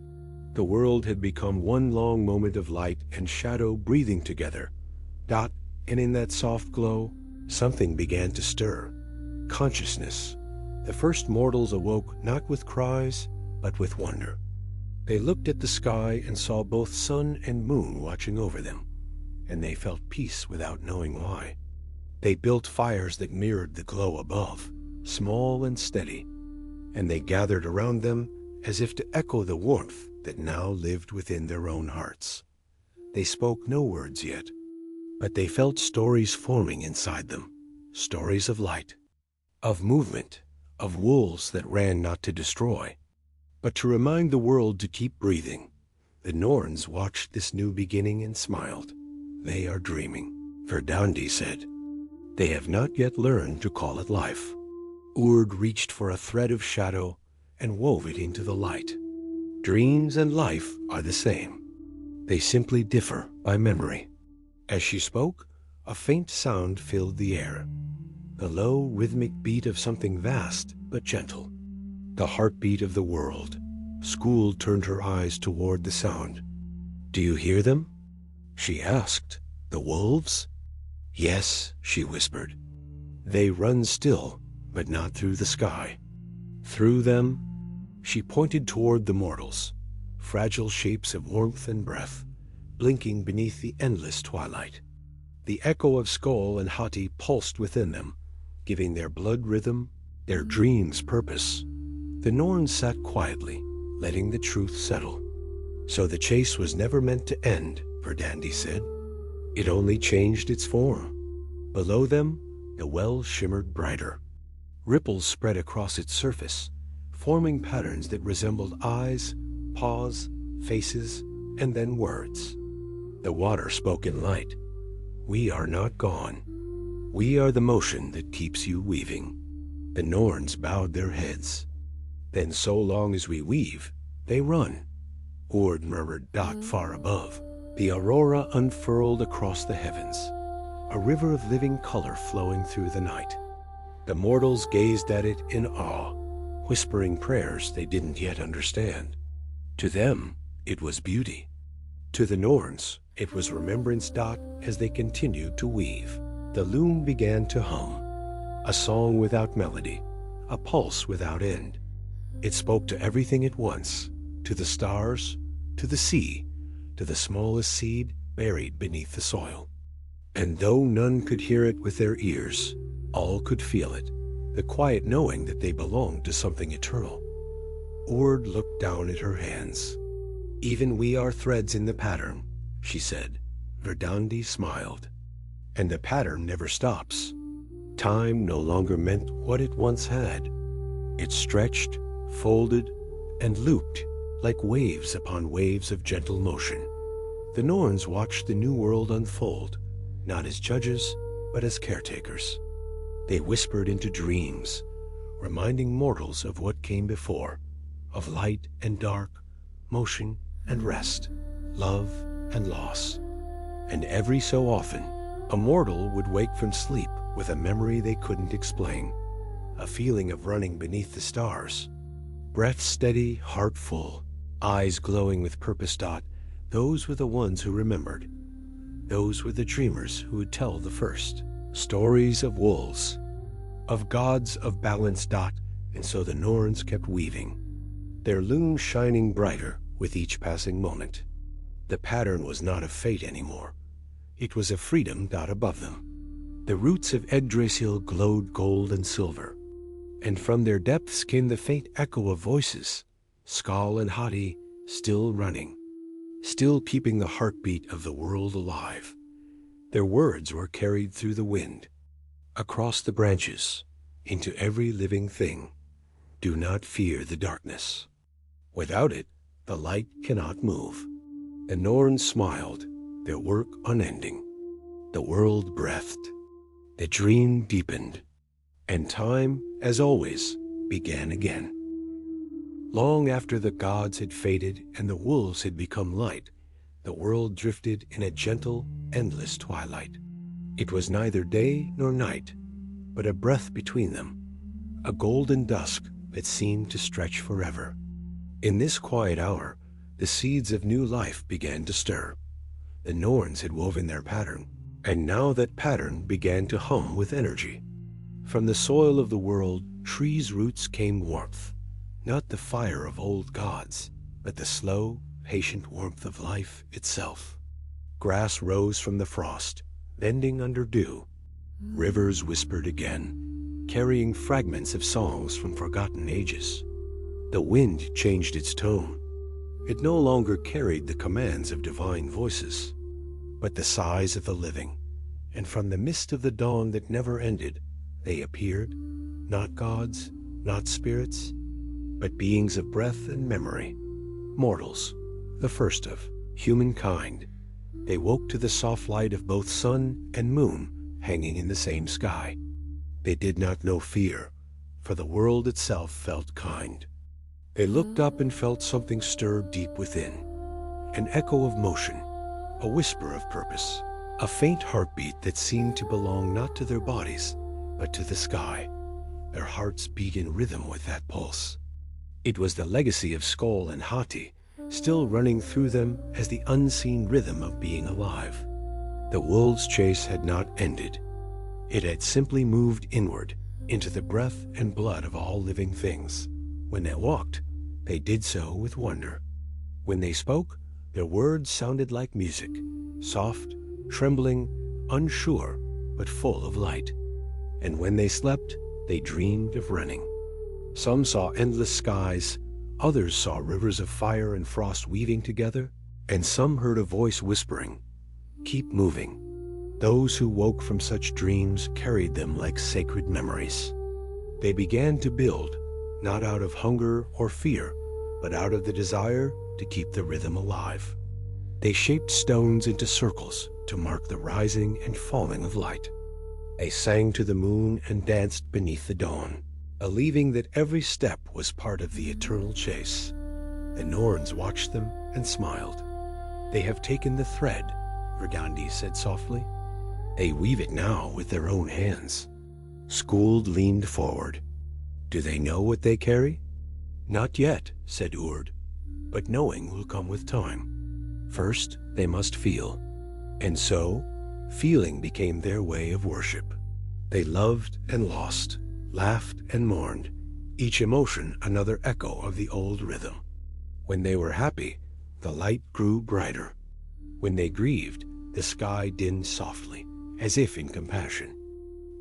The world had become one long moment of light and shadow breathing together. Dot, and in that soft glow, something began to stir. Consciousness. The first mortals awoke not with cries, but with wonder. They looked at the sky and saw both sun and moon watching over them, and they felt peace without knowing why. They built fires that mirrored the glow above, small and steady, and they gathered around them as if to echo the warmth that now lived within their own hearts. They spoke no words yet, but they felt stories forming inside them, stories of light, of movement, of wolves that ran not to destroy, but to remind the world to keep breathing. The Norns watched this new beginning and smiled. They are dreaming, Verdandi said. They have not yet learned to call it life. Urd reached for a thread of shadow and wove it into the light. Dreams and life are the same. They simply differ by memory. As she spoke, a faint sound filled the air. The low, rhythmic beat of something vast but gentle. The heartbeat of the world. Skuld turned her eyes toward the sound. "Do you hear them?" she asked. "The wolves?" "Yes," she whispered. "They run still, but not through the sky. Through them," she pointed toward the mortals, fragile shapes of warmth and breath, blinking beneath the endless twilight. The echo of Sköll and Hati pulsed within them, giving their blood rhythm, their dreams purpose. The Norns sat quietly, letting the truth settle. So the chase was never meant to end, Verdandi said. It only changed its form. Below them, the well shimmered brighter. Ripples spread across its surface, forming patterns that resembled eyes, paws, faces, and then words. The water spoke in light. "We are not gone. We are the motion that keeps you weaving." The Norns bowed their heads. "Then so long as we weave, they run." Urd murmured Dot far above. The aurora unfurled across the heavens, a river of living color flowing through the night. The mortals gazed at it in awe, whispering prayers they didn't yet understand. To them, it was beauty. To the Norns, it was remembrance. Dot, as they continued to weave, the loom began to hum, a song without melody, a pulse without end. It spoke to everything at once, to the stars, to the sea, to the smallest seed buried beneath the soil. And though none could hear it with their ears, all could feel it, the quiet knowing that they belonged to something eternal. Urd looked down at her hands. "Even we are threads in the pattern," she said. Verdandi smiled. "And the pattern never stops." Time no longer meant what it once had. It stretched, folded, and looped like waves upon waves of gentle motion. The Norns watched the new world unfold, not as judges, but as caretakers. They whispered into dreams, reminding mortals of what came before, of light and dark, motion and rest, love and loss. And every so often, a mortal would wake from sleep with a memory they couldn't explain, a feeling of running beneath the stars. Breath steady, heart full, eyes glowing with purpose. Dot, those were the ones who remembered. Those were the dreamers who would tell the first stories of wolves, of gods of balance. Dot, and so the Norns kept weaving, their loom shining brighter with each passing moment. The pattern was not of fate anymore. It was of freedom. Dot, above them. The roots of Yggdrasil glowed gold and silver, and from their depths came the faint echo of voices, Sköll and Hati still running, still keeping the heartbeat of the world alive. Their words were carried through the wind, across the branches, into every living thing. Do not fear the darkness. Without it, the light cannot move. The Norns smiled, their work unending. The world breathed. The dream deepened. And time, as always, began again. Long after the gods had faded and the wolves had become light, the world drifted in a gentle, endless twilight. It was neither day nor night, but a breath between them, a golden dusk that seemed to stretch forever. In this quiet hour, the seeds of new life began to stir. The Norns had woven their pattern, and now that pattern began to hum with energy. From the soil of the world, trees' roots came warmth, not the fire of old gods, but the slow, patient warmth of life itself. Grass rose from the frost, bending under dew. Rivers whispered again, carrying fragments of songs from forgotten ages. The wind changed its tone. It no longer carried the commands of divine voices, but the sighs of the living. And from the mist of the dawn that never ended, they appeared, not gods, not spirits, but beings of breath and memory, mortals, the first of humankind. They woke to the soft light of both sun and moon hanging in the same sky. They did not know fear, for the world itself felt kind. They looked up and felt something stir deep within, an echo of motion, a whisper of purpose, a faint heartbeat that seemed to belong not to their bodies, but to the sky. Their hearts beat in rhythm with that pulse. It was the legacy of Sköll and Hati, still running through them as the unseen rhythm of being alive. The wolves' chase had not ended. It had simply moved inward, into the breath and blood of all living things. When they walked, they did so with wonder. When they spoke, their words sounded like music, soft, trembling, unsure, but full of light. And when they slept, they dreamed of running. Some saw endless skies, others saw rivers of fire and frost weaving together, and some heard a voice whispering, "Keep moving." Those who woke from such dreams carried them like sacred memories. They began to build, not out of hunger or fear, but out of the desire to keep the rhythm alive. They shaped stones into circles to mark the rising and falling of light. They sang to the moon and danced beneath the dawn, believing that every step was part of the eternal chase. The Norns watched them and smiled. "They have taken the thread," Verdandi said softly. "They weave it now with their own hands." Skuld leaned forward. "Do they know what they carry?" "Not yet," said Urd, "but knowing will come with time. First, they must feel." And so, feeling became their way of worship. They loved and lost, laughed and mourned, each emotion another echo of the old rhythm. When they were happy, the light grew brighter. When they grieved, the sky dimmed softly, as if in compassion.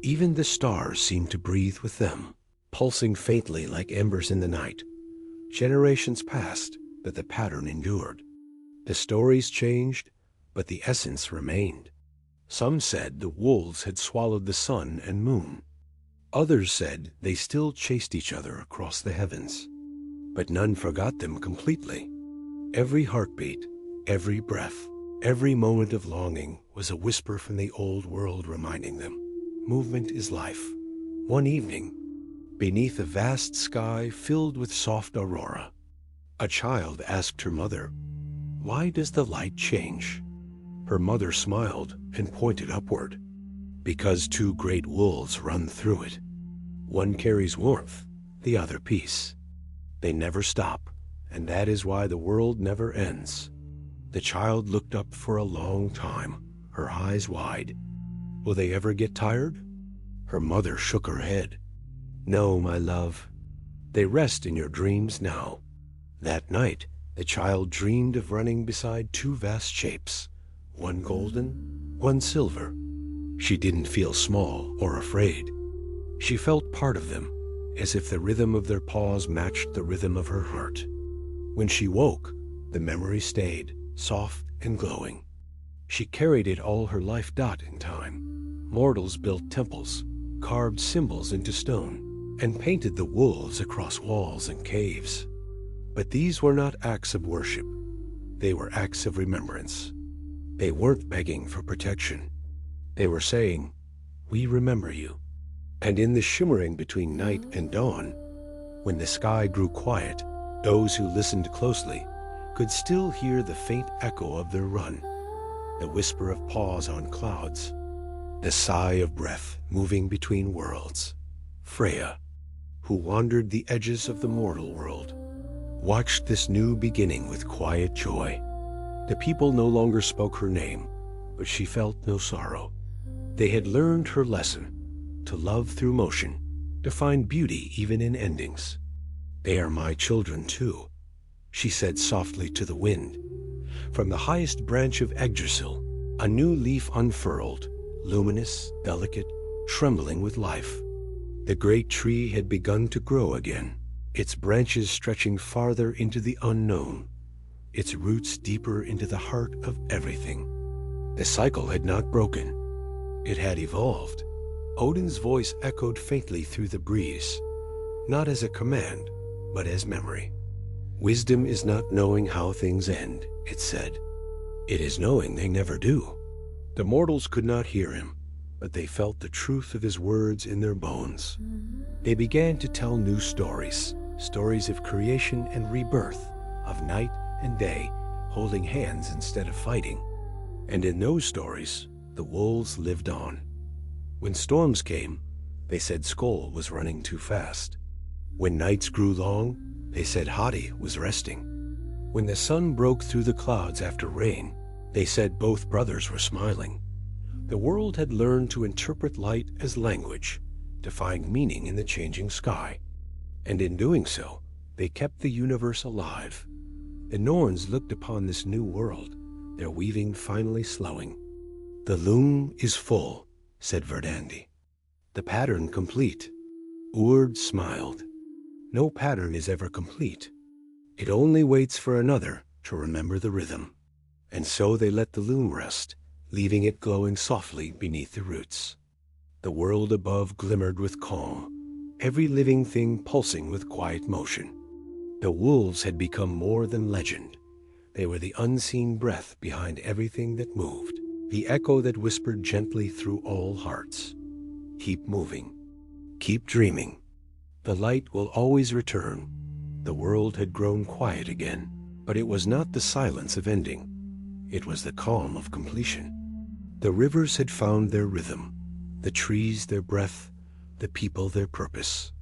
Even the stars seemed to breathe with them, pulsing faintly like embers in the night. Generations passed, but the pattern endured. The stories changed, but the essence remained. Some said the wolves had swallowed the sun and moon. Others said they still chased each other across the heavens. But none forgot them completely. Every heartbeat, every breath, every moment of longing was a whisper from the old world reminding them, movement is life. One evening, beneath a vast sky filled with soft aurora, a child asked her mother, "Why does the light change?" Her mother smiled and pointed upward. "Because two great wolves run through it. One carries warmth, the other peace. They never stop, and that is why the world never ends." The child looked up for a long time, her eyes wide. "Will they ever get tired?" Her mother shook her head. "No, my love. They rest in your dreams now." That night, the child dreamed of running beside two vast shapes, one golden, one silver. She didn't feel small or afraid. She felt part of them, as if the rhythm of their paws matched the rhythm of her heart. When she woke, the memory stayed, soft and glowing. She carried it all her life in time. Mortals built temples, carved symbols into stone, and painted the wolves across walls and caves. But these were not acts of worship. They were acts of remembrance. They weren't begging for protection. They were saying, "We remember you." And in the shimmering between night and dawn, when the sky grew quiet, those who listened closely could still hear the faint echo of their run, the whisper of paws on clouds, the sigh of breath moving between worlds. Freya, who wandered the edges of the mortal world, watched this new beginning with quiet joy. The people no longer spoke her name, but she felt no sorrow. They had learned her lesson, to love through motion, to find beauty even in endings. "They are my children too," she said softly to the wind. From the highest branch of Yggdrasil, a new leaf unfurled, luminous, delicate, trembling with life. The great tree had begun to grow again, its branches stretching farther into the unknown, its roots deeper into the heart of everything. The cycle had not broken. It had evolved. Odin's voice echoed faintly through the breeze, not as a command, but as memory. "Wisdom is not knowing how things end," it said. "It is knowing they never do." The mortals could not hear him, but they felt the truth of his words in their bones. They began to tell new stories, stories of creation and rebirth, of night and day, holding hands instead of fighting. And in those stories, the wolves lived on. When storms came, they said Sköll was running too fast. When nights grew long, they said Hati was resting. When the sun broke through the clouds after rain, they said both brothers were smiling. The world had learned to interpret light as language, to find meaning in the changing sky. And in doing so, they kept the universe alive. The Norns looked upon this new world, their weaving finally slowing. "The loom is full," said Verdandi. "The pattern complete." Urd smiled. "No pattern is ever complete. It only waits for another to remember the rhythm." And so they let the loom rest, leaving it glowing softly beneath the roots. The world above glimmered with calm, every living thing pulsing with quiet motion. The wolves had become more than legend. They were the unseen breath behind everything that moved, the echo that whispered gently through all hearts. "Keep moving. Keep dreaming. The light will always return." The world had grown quiet again, but it was not the silence of ending. It was the calm of completion. The rivers had found their rhythm, the trees their breath, the people their purpose.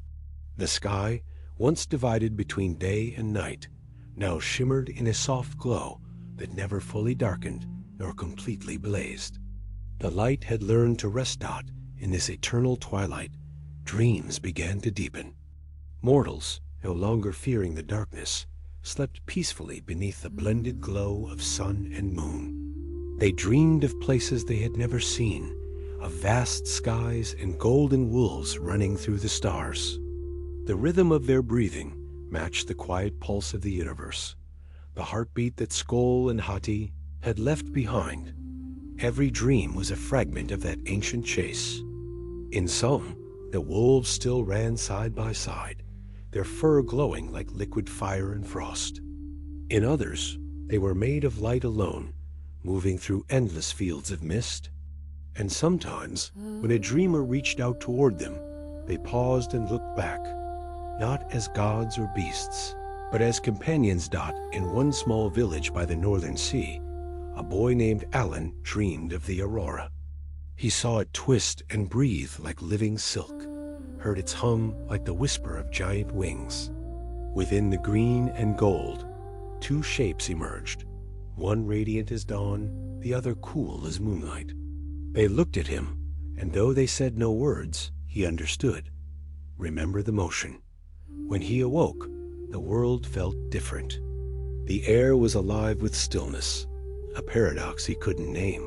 The sky, once divided between day and night, now shimmered in a soft glow that never fully darkened nor completely blazed. The light had learned to rest out in this eternal twilight. Dreams began to deepen. Mortals, no longer fearing the darkness, slept peacefully beneath the blended glow of sun and moon. They dreamed of places they had never seen, of vast skies and golden wolves running through the stars. The rhythm of their breathing matched the quiet pulse of the universe, the heartbeat that Sköll and Hati had left behind. Every dream was a fragment of that ancient chase. In some, the wolves still ran side by side, their fur glowing like liquid fire and frost. In others, they were made of light alone, moving through endless fields of mist. And sometimes, when a dreamer reached out toward them, they paused and looked back, not as gods or beasts, but as companions. In one small village by the northern sea, a boy named Alan dreamed of the aurora. He saw it twist and breathe like living silk, heard its hum like the whisper of giant wings. Within the green and gold, two shapes emerged, one radiant as dawn, the other cool as moonlight. They looked at him, and though they said no words, he understood. Remember the motion. When he awoke, the world felt different. The air was alive with stillness, a paradox he couldn't name.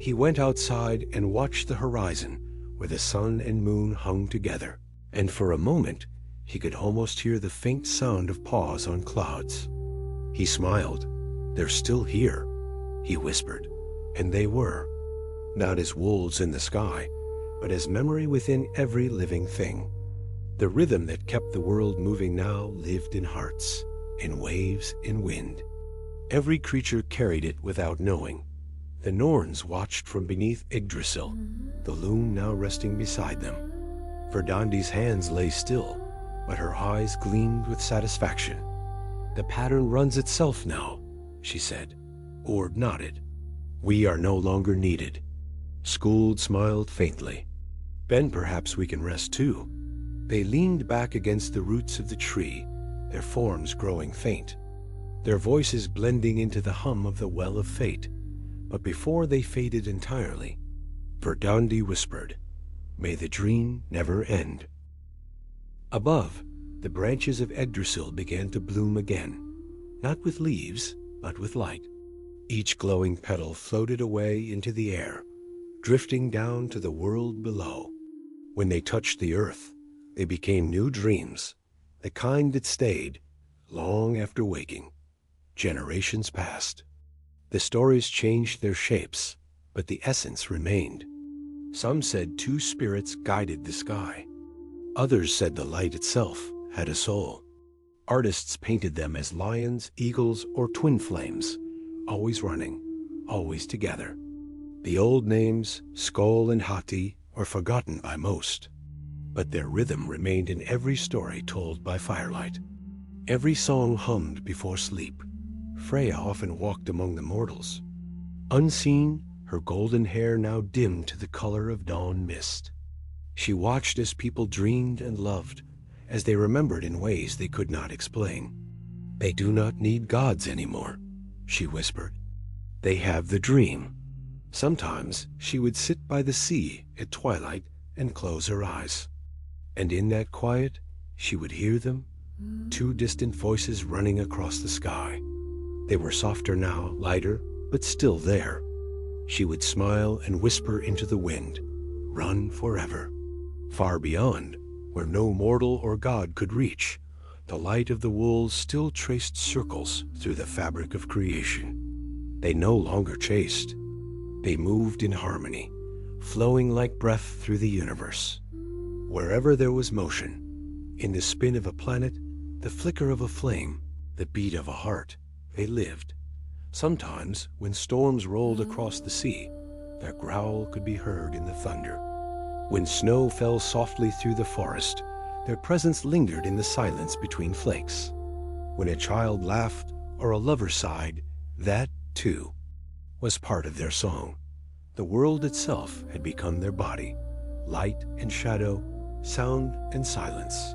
He went outside and watched the horizon, where the sun and moon hung together, and for a moment he could almost hear the faint sound of paws on clouds. He smiled. "They're still here," he whispered, and they were, not as wolves in the sky, but as memory within every living thing. The rhythm that kept the world moving now lived in hearts, in waves, in wind. Every creature carried it without knowing. The Norns watched from beneath Yggdrasil, the loom now resting beside them. Verdandi's hands lay still, but her eyes gleamed with satisfaction. "The pattern runs itself now," she said. Ord nodded. "We are no longer needed." Skuld smiled faintly. "Then perhaps we can rest too." They leaned back against the roots of the tree, their forms growing faint, their voices blending into the hum of the well of fate. But before they faded entirely, Verdandi whispered, "May the dream never end." Above, the branches of Yggdrasil began to bloom again, not with leaves, but with light. Each glowing petal floated away into the air, drifting down to the world below. When they touched the earth, they became new dreams, the kind that stayed long after waking. Generations passed. The stories changed their shapes, but the essence remained. Some said two spirits guided the sky. Others said the light itself had a soul. Artists painted them as lions, eagles, or twin flames, always running, always together. The old names, Sköll and Hati, were forgotten by most, but their rhythm remained in every story told by firelight. Every song hummed before sleep. Freya often walked among the mortals. Unseen, her golden hair now dimmed to the color of dawn mist. She watched as people dreamed and loved, as they remembered in ways they could not explain. "They do not need gods anymore," she whispered. "They have the dream." Sometimes she would sit by the sea at twilight and close her eyes. And in that quiet, she would hear them, two distant voices running across the sky. They were softer now, lighter, but still there. She would smile and whisper into the wind, "Run forever." Far beyond, where no mortal or god could reach, the light of the wolves still traced circles through the fabric of creation. They no longer chased. They moved in harmony, flowing like breath through the universe. Wherever there was motion, in the spin of a planet, the flicker of a flame, the beat of a heart, they lived. Sometimes, when storms rolled across the sea, their growl could be heard in the thunder. When snow fell softly through the forest, their presence lingered in the silence between flakes. When a child laughed or a lover sighed, that, too, was part of their song. The world itself had become their body, light and shadow, sound and silence,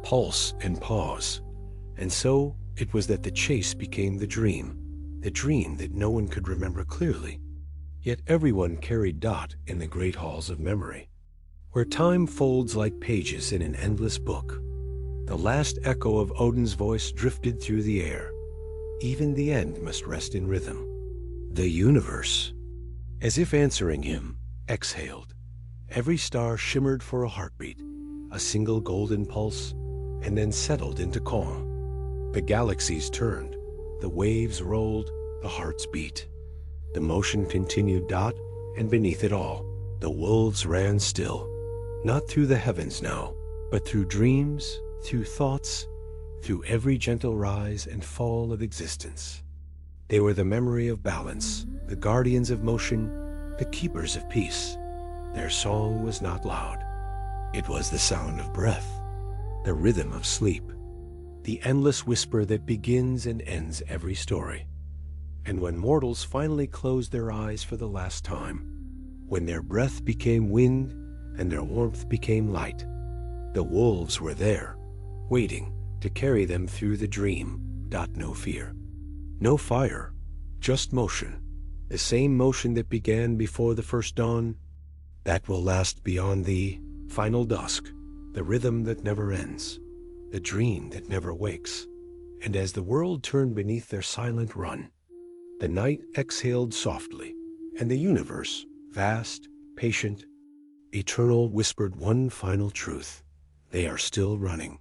pulse and pause. And so it was that the chase became the dream that no one could remember clearly. Yet everyone carried Dot in the great halls of memory, where time folds like pages in an endless book. The last echo of Odin's voice drifted through the air. Even the end must rest in rhythm. The universe, as if answering him, exhaled. Every star shimmered for a heartbeat, a single golden pulse, and then settled into calm. The galaxies turned, the waves rolled, the hearts beat. The motion continued, Dot, and beneath it all, the wolves ran still. Not through the heavens now, but through dreams, through thoughts, through every gentle rise and fall of existence. They were the memory of balance, the guardians of motion, the keepers of peace. Their song was not loud. It was the sound of breath, the rhythm of sleep, the endless whisper that begins and ends every story. And when mortals finally closed their eyes for the last time, when their breath became wind and their warmth became light, the wolves were there, waiting to carry them through the dream. No fear, no fire, just motion, the same motion that began before the first dawn, that will last beyond the final dusk, the rhythm that never ends, the dream that never wakes. And as the world turned beneath their silent run, the night exhaled softly, and the universe, vast, patient, eternal, whispered one final truth: they are still running.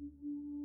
Mm-hmm.